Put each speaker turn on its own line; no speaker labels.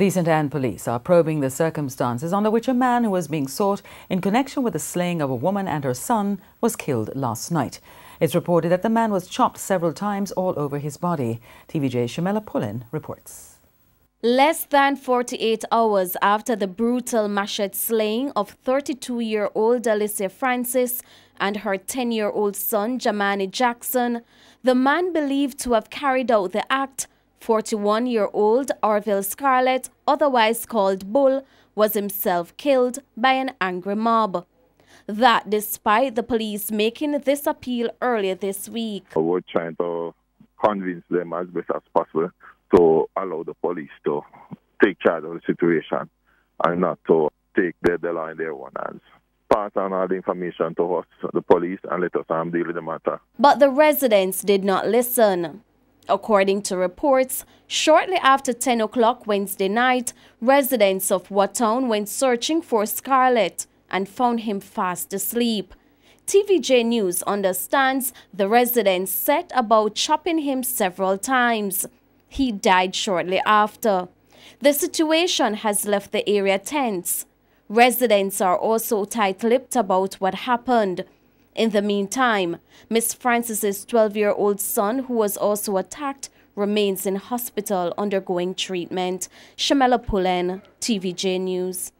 The St. Anne police are probing the circumstances under which a man who was being sought in connection with the slaying of a woman and her son was killed last night. It's reported that the man was chopped several times all over his body. TVJ Shamela Pullen reports.
Less than 48 hours after the brutal machete slaying of 32-year-old Alicia Francis and her 10-year-old son Jamani Jackson, the man believed to have carried out the act, 41-year-old Orville Scarlett, otherwise called Bull, was himself killed by an angry mob. That despite the police making this appeal earlier this week.
We're trying to convince them as best as possible to allow the police to take charge of the situation and not to take the law in their own hands. Pass on all the information to us, the police, and let us deal with the matter.
But the residents did not listen. According to reports, shortly after 10 o'clock Wednesday night, residents of Watown went searching for Scarlett and found him fast asleep. TVJ News understands the residents set about chopping him several times. He died shortly after. The situation has left the area tense. Residents are also tight-lipped about what happened. In the meantime, Miss Francis's 12-year-old son, who was also attacked, remains in hospital undergoing treatment. Shamela Pullen, TVJ News.